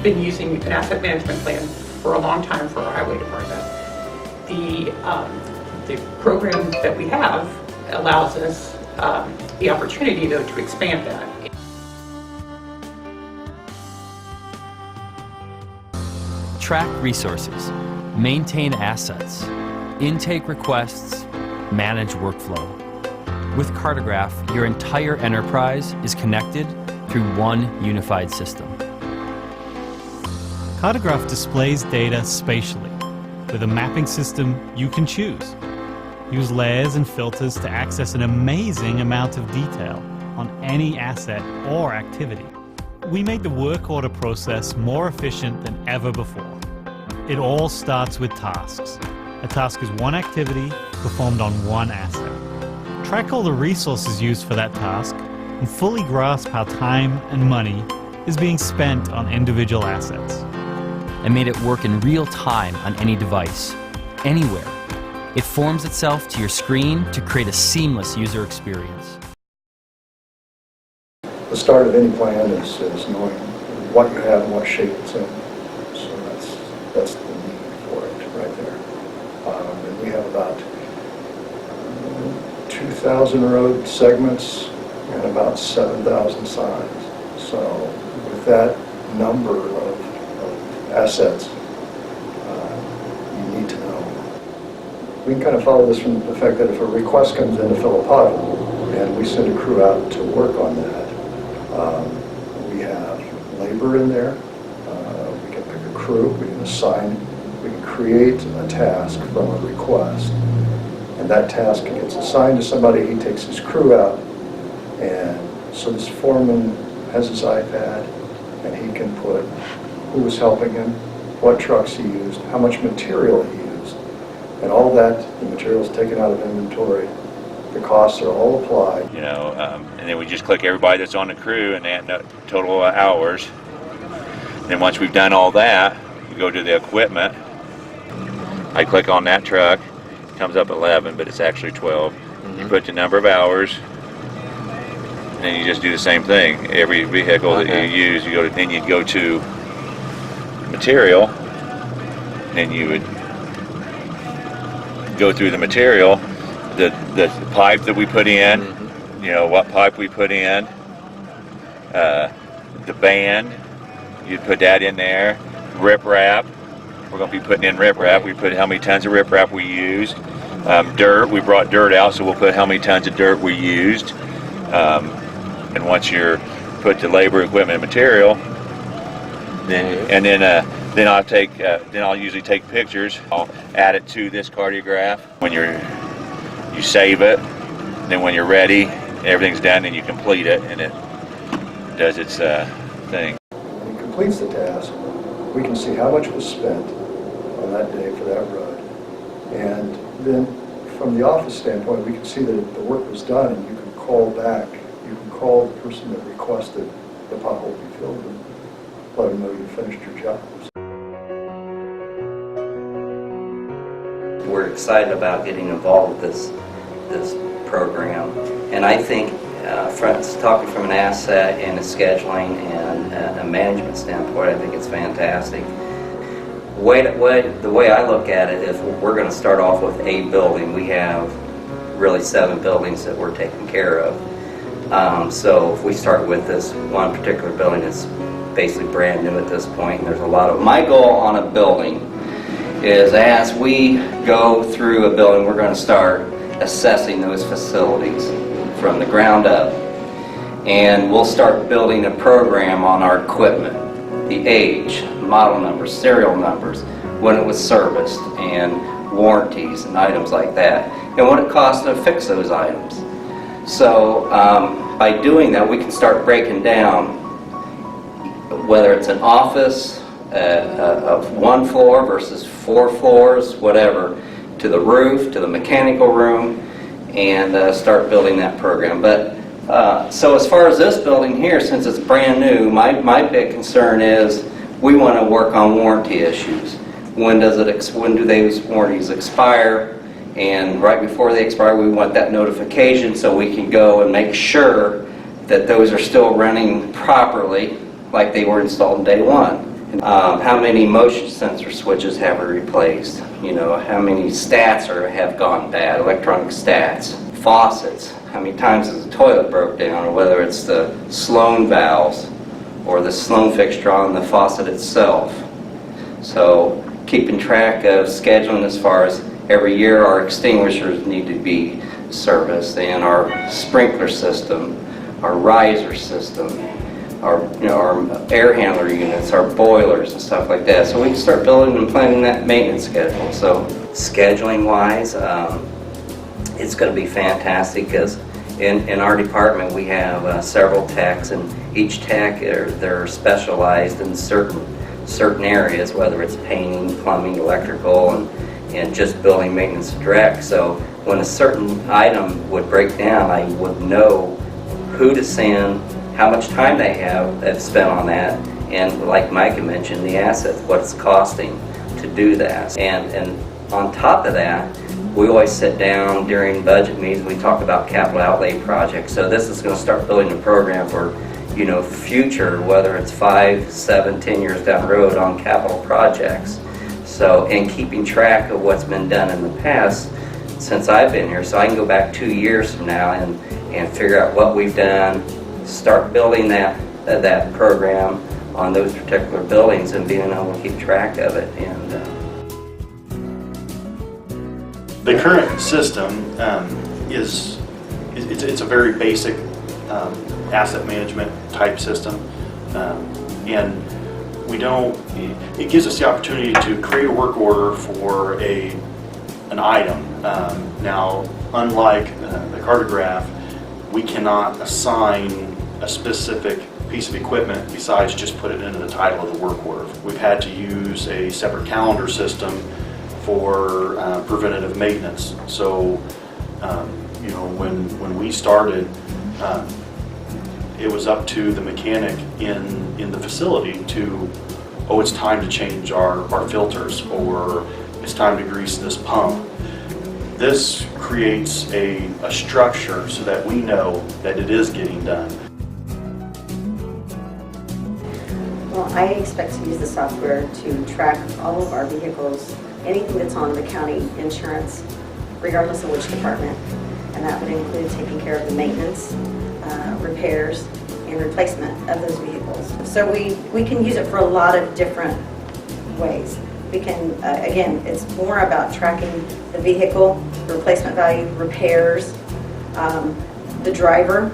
been using an asset management plan for a long time for our highway department. The program that we have allows us the opportunity, though, to expand that. Track resources, maintain assets, intake requests, manage workflow. With Cartograph, your entire enterprise is connected through one unified system. Cartograph displays data spatially with a mapping system you can choose. Use layers and filters to access an amazing amount of detail on any asset or activity. We made the work order process more efficient than ever before. It all starts with tasks. A task is one activity performed on one asset. Track all the resources used for that task and fully grasp how time and money is being spent on individual assets. And made it work in real time on any device, anywhere. It forms itself to your screen to create a seamless user experience. The start of any plan is knowing what you have and what shape it's in. So that's the need for it right there. And we have about 2,000 road segments and about 7,000 signs. So with that number of assets, you need to know. We can kind of follow this from the fact that if a request comes in to fill a pothole and we send a crew out to work on that, we have labor in there. We can pick a crew, we can assign, we can create a task from a request, and that task gets assigned to somebody. He takes his crew out, and so this foreman has his iPad, and he can put who was helping him, what trucks he used, how much material he used, and all that, the material is taken out of inventory. The costs are all applied. You know, and then we just click everybody that's on the crew and add total hours. Then once we've done all that, we go to the equipment. I click on that truck, it comes up 11, but it's actually 12. You put the number of hours, and then you just do the same thing. Every vehicle that you use, then you'd go to material, and then you would go through the material, the pipe that we put in, you know, what pipe we put in, the band, you'd put that in there, riprap, we're going to be putting in riprap, we put how many tons of riprap we used, dirt, we brought dirt out, so we'll put how many tons of dirt we used, and once you're put the labor, equipment, and material, then I'll usually take pictures. I'll add it to this cartograph. When you save it, then when you're ready, everything's done, and you complete it, and it does its thing. When he completes the task, we can see how much was spent on that day for that road, and then from the office standpoint, we can see that the work was done, and you can call back. You can call the person that requested the pothole be filled and let them know you finished your job. We're excited about getting involved with this program, and I think talking from an asset and a scheduling and a management standpoint, I think it's fantastic. The way I look at it is we're going to start off with a building. We have really 7 buildings that we're taking care of. So if we start with this one particular building, it's basically brand new at this point, and there's a lot of... My goal on a building is as we go through a building, we're going to start assessing those facilities from the ground up, and we'll start building a program on our equipment, the age, model numbers, serial numbers, when it was serviced, and warranties and items like that, and what it costs to fix those items. So by doing that, we can start breaking down whether it's an office of 1 floor versus 4 floors, whatever, to the roof, to the mechanical room, and start building that program. But so as far as this building here, since it's brand new, my big concern is we want to work on warranty issues. When do those warranties expire? And right before they expire, we want that notification so we can go and make sure that those are still running properly like they were installed on day one. How many motion sensor switches have we replaced? You know, how many stats have gone bad, electronic stats, faucets, how many times has the toilet broke down, or whether it's the Sloan valves or the Sloan fixture on the faucet itself. So keeping track of scheduling as far as every year our extinguishers need to be serviced, and our sprinkler system, our riser system, our air handler units, our boilers and stuff like that. So we can start building and planning that maintenance schedule. So scheduling wise, it's going to be fantastic because in our department we have several techs, and each tech they're specialized in certain areas, whether it's painting, plumbing, electrical, and just building maintenance direct. So when a certain item would break down, I would know who to send, how much time they have spent on that, and like Micah mentioned, the assets, what it's costing to do that. And on top of that, we always sit down during budget meetings, we talk about capital outlay projects. So this is going to start building a program for, you know, future, whether it's 5, 7, 10 years down the road on capital projects. So, and keeping track of what's been done in the past since I've been here, so I can go back 2 years from now and figure out what we've done, start building that program on those particular buildings and being able to keep track of it. And the current system it's a very basic asset management type system, and it gives us the opportunity to create a work order for an item. Now, unlike the cartograph, we cannot assign a specific piece of equipment besides just put it into the title of the work order. We've had to use a separate calendar system for preventative maintenance. So, you know, when we started, it was up to the mechanic in the facility to, oh, it's time to change our filters, or it's time to grease this pump. This creates a structure so that we know that it is getting done. Well, I expect to use the software to track all of our vehicles, anything that's on the county insurance, regardless of which department. And that would include taking care of the maintenance, repairs, and replacement of those vehicles. So we can use it for a lot of different ways. We can, again, it's more about tracking the vehicle, replacement value, repairs, the driver.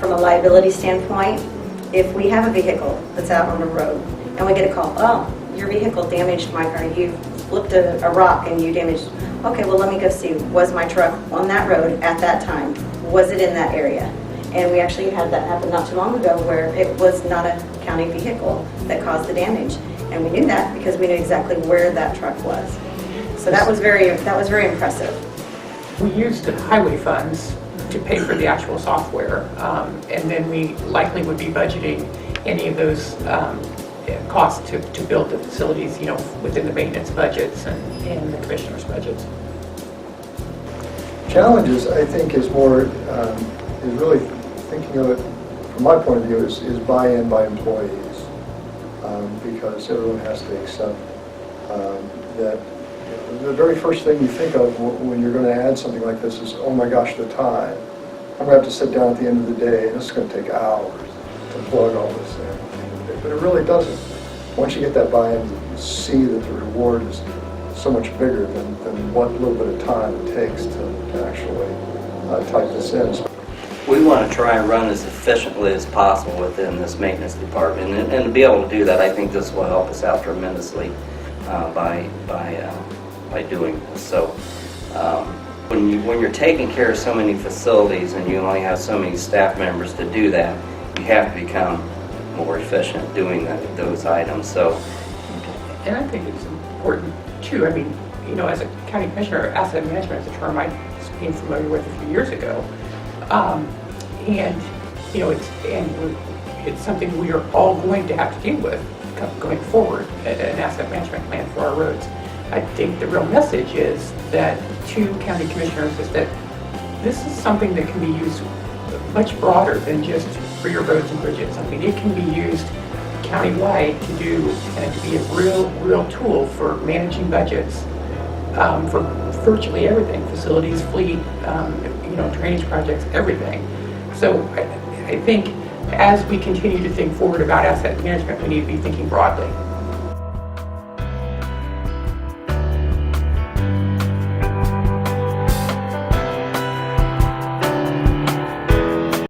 From a liability standpoint, if we have a vehicle that's out on the road and we get a call, oh, your vehicle damaged, my car, you flipped a rock and you damaged, okay, well, let me go see, was my truck on that road at that time? Was it in that area? And we actually had that happen not too long ago where it was not a county vehicle that caused the damage. And we knew that because we knew exactly where that truck was. So that was very impressive. We used the highway funds to pay for the actual software, and then we likely would be budgeting any of those costs to build the facilities, you know, within the maintenance budgets and the commissioner's budgets. Challenges, I think, is more, is really thinking of it, from my point of view, is buy-in by employees, because everyone has to accept that the very first thing you think of when you're going to add something like this is, oh my gosh, the time. I'm going to have to sit down at the end of the day, and this is going to take hours to plug all this in. But it really doesn't. Once you get that buy-in, you see that the reward is so much bigger than what little bit of time it takes to actually type this in. we want to try and run as efficiently as possible within this maintenance department, and to be able to do that, I think this will help us out tremendously by doing this. So when you're taking care of so many facilities and you only have so many staff members to do that, you have to become more efficient doing those items. So, and I think it's important too. I mean, you know, as a county commissioner, asset management is a term I became familiar with a few years ago, and you know, it's something we are all going to have to deal with going forward. An asset management plan for our roads. I think the real message is that to county commissioners is that this is something that can be used much broader than just for your roads and bridges. I mean, it can be used countywide to do, and to be a real tool for managing budgets for virtually everything, facilities, fleet, drainage projects, everything. So I think as we continue to think forward about asset management, we need to be thinking broadly.